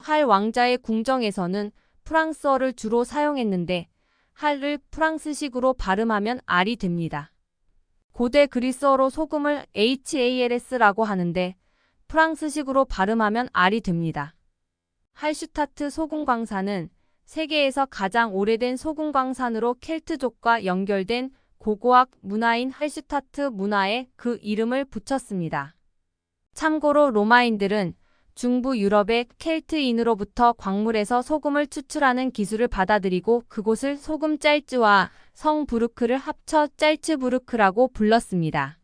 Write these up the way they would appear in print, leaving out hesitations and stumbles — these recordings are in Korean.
할 왕자의 궁정에서는 프랑스어를 주로 사용했는데 할을 프랑스식으로 발음하면 알이 됩니다. 고대 그리스어로 소금을 HALS라고 하는데 프랑스식으로 발음하면 알이 됩니다. 할슈타트 소금광산은 세계에서 가장 오래된 소금광산으로 켈트족과 연결된 고고학 문화인 할슈타트 문화에 그 이름을 붙였습니다. 참고로 로마인들은 중부 유럽의 켈트인으로부터 광물에서 소금을 추출하는 기술을 받아들이고 그곳을 소금 짤츠와 성 부르크를 합쳐 짤츠부르크라고 불렀습니다.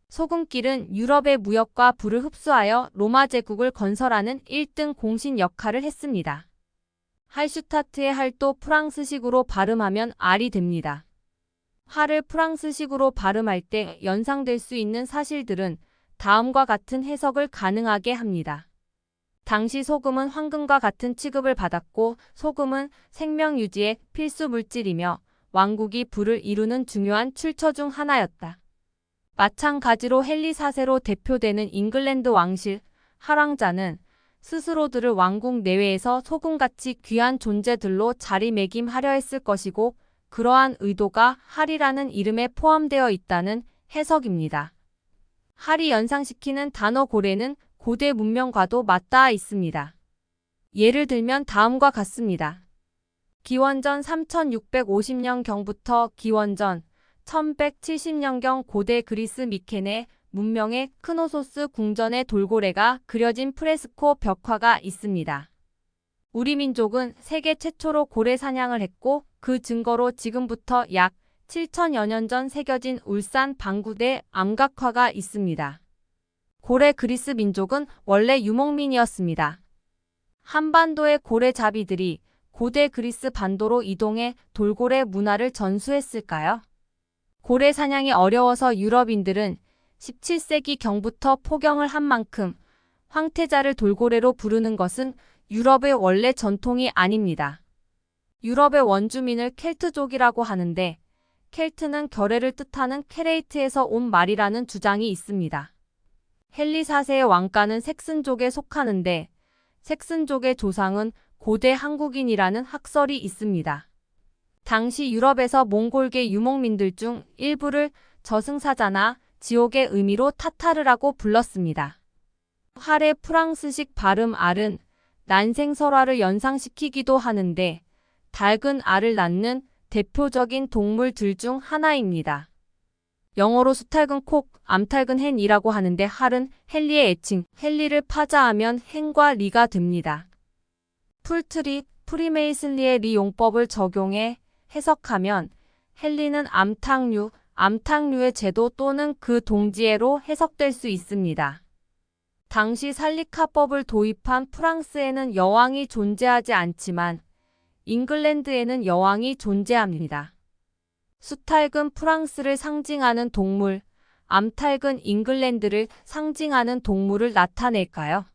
소금길은 유럽의 무역과 불을 흡수하여 로마 제국을 건설하는 1등 공신 역할을 했습니다. 할슈타트의 할도 프랑스식으로 발음하면 알이 됩니다. 할을 프랑스식으로 발음할 때 연상될 수 있는 사실들은 다음과 같은 해석을 가능하게 합니다. 당시 소금은 황금과 같은 취급을 받았고 소금은 생명 유지의 필수 물질이며 왕국이 불을 이루는 중요한 출처 중 하나였다. 마찬가지로 헨리 4세로 대표되는 잉글랜드 왕실 할왕자는 스스로들을 왕국 내외에서 소금같이 귀한 존재들로 자리매김하려 했을 것이고 그러한 의도가 할이라는 이름에 포함되어 있다는 해석입니다. 할이 연상시키는 단어 고래는 고대 문명과도 맞닿아 있습니다. 예를 들면 다음과 같습니다. 기원전 3650년경부터 기원전 1170년경 고대 그리스 미케네 문명의 크노소스 궁전의 돌고래가 그려진 프레스코 벽화가 있습니다. 우리 민족은 세계 최초로 고래 사냥을 했고 그 증거로 지금부터 약 7000여 년 전 새겨진 울산 방구대 암각화가 있습니다. 고래 그리스 민족은 원래 유목민이었습니다. 한반도의 고래잡이들이 고대 그리스 반도로 이동해 돌고래 문화를 전수했을까요? 고래 사냥이 어려워서 유럽인들은 17세기 경부터 포경을 한 만큼 황태자를 돌고래로 부르는 것은 유럽의 원래 전통이 아닙니다. 유럽의 원주민을 켈트족이라고 하는데 켈트는 결의를 뜻하는 케레이트에서 온 말이라는 주장이 있습니다. 헨리 4세의 왕가는 색슨족에 속하는데 색슨족의 조상은 고대 한국인이라는 학설이 있습니다. 당시 유럽에서 몽골계 유목민들 중 일부를 저승사자나 지옥의 의미로 타타르라고 불렀습니다. 할의 프랑스식 발음 알은 난생설화를 연상시키기도 하는데 닭은 알을 낳는 대표적인 동물들 중 하나입니다. 영어로 수탉은 콕, 암탉은 헨이라고 하는데 할은 헨리의 애칭, 헨리를 파자하면 헨과 리가 됩니다. 풀트리, 프리메이슨리의 리 용법을 적용해 해석하면 헨리는 암탉류, 암탉류의 제도 또는 그 동지애로 해석될 수 있습니다. 당시 살리카법을 도입한 프랑스에는 여왕이 존재하지 않지만 잉글랜드에는 여왕이 존재합니다. 수탉은 프랑스를 상징하는 동물, 암탉은 잉글랜드를 상징하는 동물을 나타낼까요?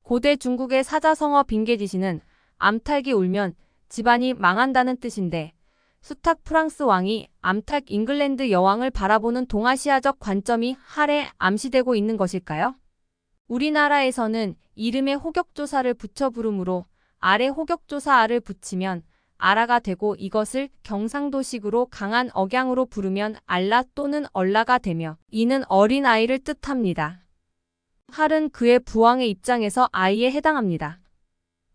고대 중국의 사자성어 빙계지시는 암탉이 울면 집안이 망한다는 뜻인데 수탉 프랑스 왕이 암탉 잉글랜드 여왕을 바라보는 동아시아적 관점이 할에 암시되고 있는 것일까요? 우리나라에서는 이름에 호격조사를 붙여 부르므로 알에 호격조사 알을 붙이면 아라가 되고 이것을 경상도식으로 강한 억양으로 부르면 알라 또는 얼라가 되며 이는 어린아이를 뜻합니다. 할은 그의 부왕의 입장에서 아이에 해당합니다.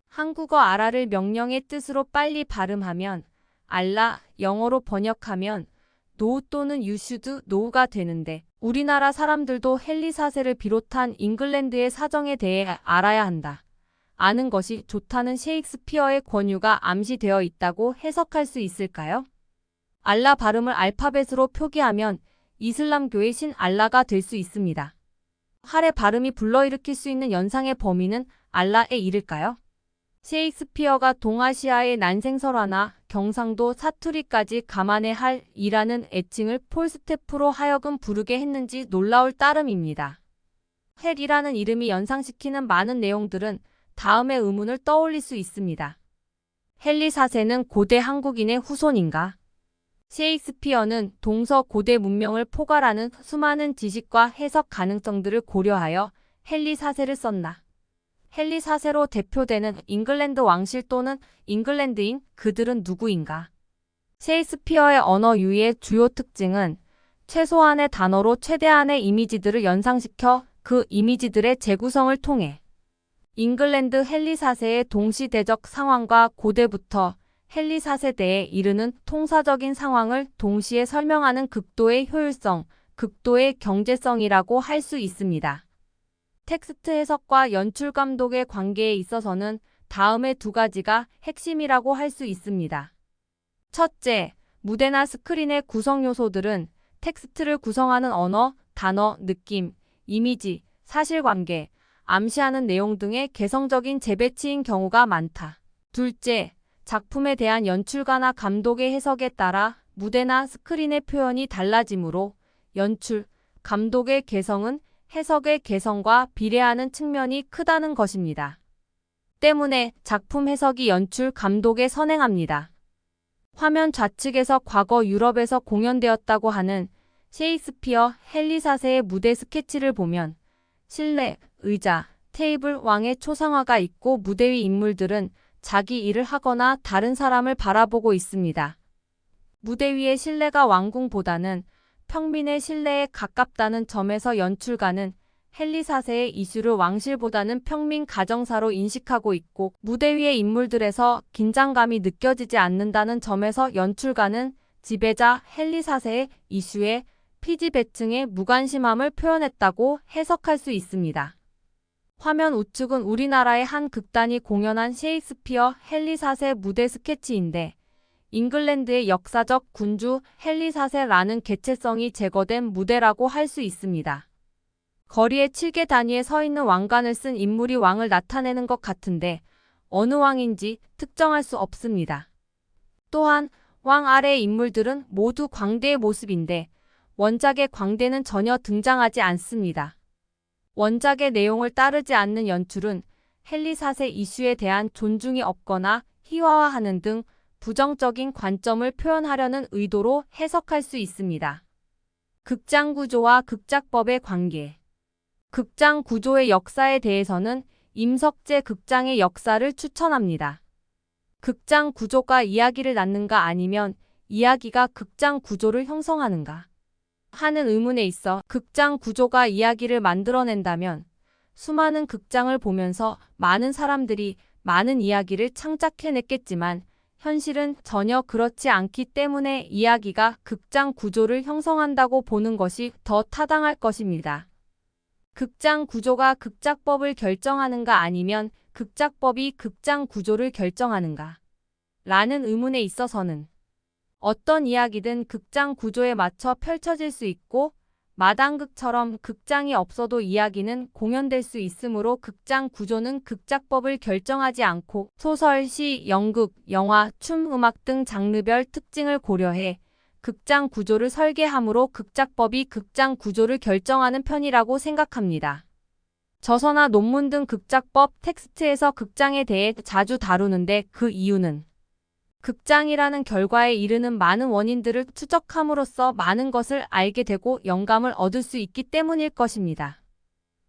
한국어 아라를 명령의 뜻으로 빨리 발음하면 알라, 영어로 번역하면 노우 또는 you should know가 되는데 우리나라 사람들도 헨리 4세를 비롯한 잉글랜드의 사정에 대해 알아야 한다. 아는 것이 좋다는 셰익스피어의 권유가 암시되어 있다고 해석할 수 있을까요? 알라 발음을 알파벳으로 표기하면 이슬람교의 신 알라가 될 수 있습니다. 할의 발음이 불러일으킬 수 있는 연상의 범위는 알라에 이를까요? 셰익스피어가 동아시아의 난생설화나 경상도 사투리까지 감안해 할이라는 애칭을 폴스테프로 하여금 부르게 했는지 놀라울 따름입니다. 헬이라는 이름이 연상시키는 많은 내용들은 다음의 의문을 떠올릴 수 있습니다. 헨리 4세는 고대 한국인의 후손인가? 셰익스피어는 동서 고대 문명을 포괄하는 수많은 지식과 해석 가능성들을 고려하여 헨리 4세를 썼나? 헨리 4세로 대표되는 잉글랜드 왕실 또는 잉글랜드인 그들은 누구인가? 셰익스피어의 언어 유희의 주요 특징은 최소한의 단어로 최대한의 이미지들을 연상시켜 그 이미지들의 재구성을 통해 잉글랜드 헨리 4세의 동시대적 상황과 고대부터 헨리 4세대에 이르는 통사적인 상황을 동시에 설명하는 극도의 효율성, 극도의 경제성이라고 할 수 있습니다. 텍스트 해석과 연출 감독의 관계에 있어서는 다음의 두 가지가 핵심이라고 할 수 있습니다. 첫째, 무대나 스크린의 구성 요소들은 텍스트를 구성하는 언어, 단어, 느낌, 이미지, 사실관계, 암시하는 내용 등의 개성적인 재배치인 경우가 많다. 둘째, 작품에 대한 연출가나 감독의 해석에 따라 무대나 스크린의 표현이 달라지므로 연출, 감독의 개성은 해석의 개성과 비례하는 측면이 크다는 것입니다. 때문에 작품 해석이 연출, 감독에 선행합니다. 화면 좌측에서 과거 유럽에서 공연되었다고 하는 셰익스피어 헨리 4세의 무대 스케치를 보면 실내, 의자, 테이블, 왕의 초상화가 있고 무대 위 인물들은 자기 일을 하거나 다른 사람을 바라보고 있습니다. 무대 위의 실내가 왕궁보다는 평민의 실내에 가깝다는 점에서 연출가는 헨리 4세의 이슈를 왕실보다는 평민 가정사로 인식하고 있고 무대 위의 인물들에서 긴장감이 느껴지지 않는다는 점에서 연출가는 지배자 헨리 4세의 이슈에 피지배층의 무관심함을 표현했다고 해석할 수 있습니다. 화면 우측은 우리나라의 한 극단이 공연한 셰익스피어 헨리 4세 무대 스케치인데 잉글랜드의 역사적 군주 헨리 4세라는 개체성이 제거된 무대라고 할 수 있습니다. 거리에 7개 단위에 서 있는 왕관을 쓴 인물이 왕을 나타내는 것 같은데 어느 왕인지 특정할 수 없습니다. 또한 왕 아래의 인물들은 모두 광대의 모습인데 원작의 광대는 전혀 등장하지 않습니다. 원작의 내용을 따르지 않는 연출은 헨리 4세 이슈에 대한 존중이 없거나 희화화하는 등 부정적인 관점을 표현하려는 의도로 해석할 수 있습니다. 극장 구조와 극작법의 관계. 극장 구조의 역사에 대해서는 임석재 극장의 역사를 추천합니다. 극장 구조가 이야기를 낳는가 아니면 이야기가 극장 구조를 형성하는가 하는 의문에 있어 극장 구조가 이야기를 만들어낸다면 수많은 극장을 보면서 많은 사람들이 많은 이야기를 창작해냈겠지만 현실은 전혀 그렇지 않기 때문에 이야기가 극장 구조를 형성한다고 보는 것이 더 타당할 것입니다. 극장 구조가 극작법을 결정하는가 아니면 극작법이 극장 구조를 결정하는가? 라는 의문에 있어서는 어떤 이야기든 극장 구조에 맞춰 펼쳐질 수 있고 마당극처럼 극장이 없어도 이야기는 공연될 수 있으므로 극장 구조는 극작법을 결정하지 않고 소설, 시, 연극, 영화, 춤, 음악 등 장르별 특징을 고려해 극장 구조를 설계하므로 극작법이 극장 구조를 결정하는 편이라고 생각합니다. 저서나 논문 등 극작법 텍스트에서 극장에 대해 자주 다루는데 그 이유는 극장이라는 결과에 이르는 많은 원인들을 추적함으로써 많은 것을 알게 되고 영감을 얻을 수 있기 때문일 것입니다.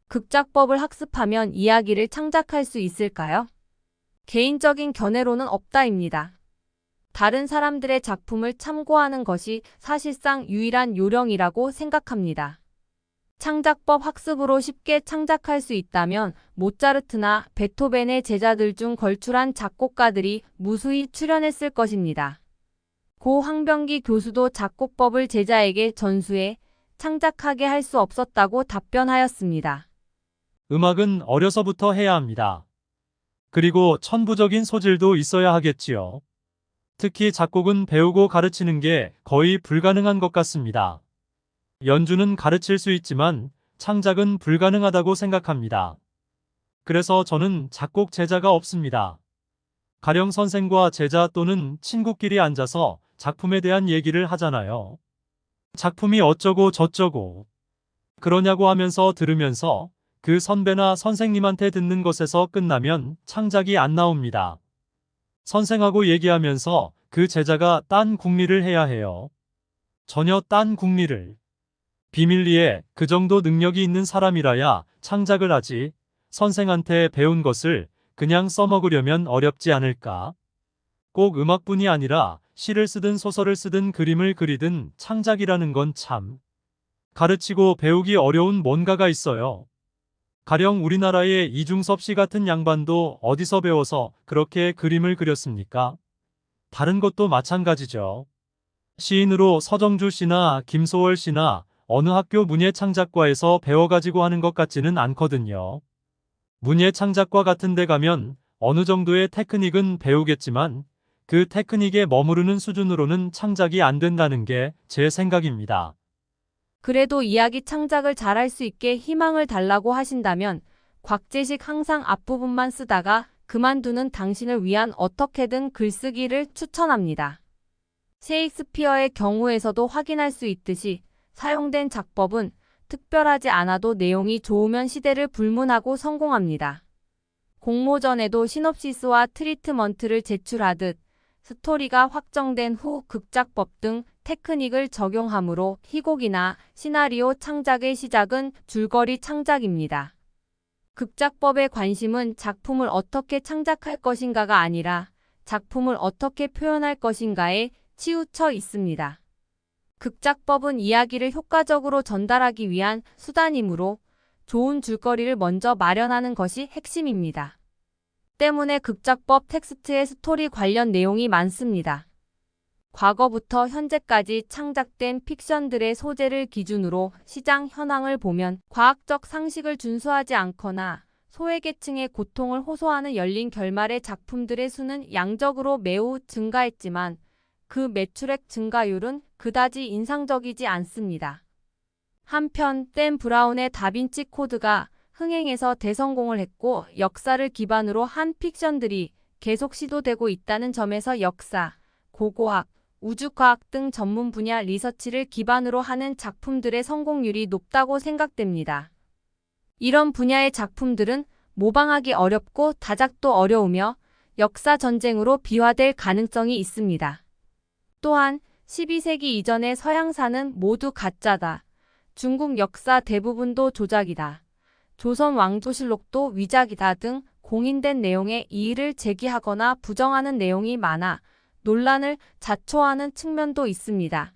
극작법을 학습하면 이야기를 창작할 수 있을까요? 개인적인 견해로는 없다입니다. 다른 사람들의 작품을 참고하는 것이 사실상 유일한 요령이라고 생각합니다. 창작법 학습으로 쉽게 창작할 수 있다면 모차르트나 베토벤의 제자들 중 걸출한 작곡가들이 무수히 출연했을 것입니다. 고 황병기 교수도 작곡법을 제자에게 전수해 창작하게 할 수 없었다고 답변하였습니다. 음악은 어려서부터 해야 합니다. 그리고 천부적인 소질도 있어야 하겠지요. 특히 작곡은 배우고 가르치는 게 거의 불가능한 것 같습니다. 연주는 가르칠 수 있지만 창작은 불가능하다고 생각합니다. 그래서 저는 작곡 제자가 없습니다. 가령 선생과 제자 또는 친구끼리 앉아서 작품에 대한 얘기를 하잖아요. 작품이 어쩌고 저쩌고 그러냐고 하면서 들으면서 그 선배나 선생님한테 듣는 것에서 끝나면 창작이 안 나옵니다. 선생하고 얘기하면서 그 제자가 딴 궁리를 해야 해요. 전혀 딴 궁리를. 비밀리에 그 정도 능력이 있는 사람이라야 창작을 하지 선생한테 배운 것을 그냥 써먹으려면 어렵지 않을까? 꼭 음악뿐이 아니라 시를 쓰든 소설을 쓰든 그림을 그리든 창작이라는 건 참 가르치고 배우기 어려운 뭔가가 있어요. 가령 우리나라의 이중섭 씨 같은 양반도 어디서 배워서 그렇게 그림을 그렸습니까? 다른 것도 마찬가지죠. 시인으로 서정주 씨나 김소월 씨나 어느 학교 문예창작과에서 배워가지고 하는 것 같지는 않거든요. 문예창작과 같은 데 가면 어느 정도의 테크닉은 배우겠지만 그 테크닉에 머무르는 수준으로는 창작이 안 된다는 게 제 생각입니다. 그래도 이야기 창작을 잘할 수 있게 희망을 달라고 하신다면 곽재식 항상 앞부분만 쓰다가 그만두는 당신을 위한 어떻게든 글쓰기를 추천합니다. 셰익스피어의 경우에서도 확인할 수 있듯이 사용된 작법은 특별하지 않아도 내용이 좋으면 시대를 불문하고 성공합니다. 공모전에도 시놉시스와 트리트먼트를 제출하듯 스토리가 확정된 후 극작법 등 테크닉을 적용하므로 희곡이나 시나리오 창작의 시작은 줄거리 창작입니다. 극작법의 관심은 작품을 어떻게 창작할 것인가가 아니라 작품을 어떻게 표현할 것인가에 치우쳐 있습니다. 극작법은 이야기를 효과적으로 전달하기 위한 수단이므로 좋은 줄거리를 먼저 마련하는 것이 핵심입니다. 때문에 극작법 텍스트에 스토리 관련 내용이 많습니다. 과거부터 현재까지 창작된 픽션들의 소재를 기준으로 시장 현황을 보면 과학적 상식을 준수하지 않거나 소외계층의 고통을 호소하는 열린 결말의 작품들의 수는 양적으로 매우 증가했지만 그 매출액 증가율은 그다지 인상적이지 않습니다. 한편 댄 브라운의 다빈치 코드가 흥행에서 대성공을 했고 역사를 기반으로 한 픽션들이 계속 시도되고 있다는 점에서 역사, 고고학, 우주과학 등 전문 분야 리서치를 기반으로 하는 작품들의 성공률이 높다고 생각됩니다. 이런 분야의 작품들은 모방하기 어렵고 다작도 어려우며 역사 전쟁으로 비화될 가능성이 있습니다. 또한 12세기 이전의 서양사는 모두 가짜다. 중국 역사 대부분도 조작이다. 조선 왕조실록도 위작이다 등 공인된 내용에 이의를 제기하거나 부정하는 내용이 많아 논란을 자초하는 측면도 있습니다.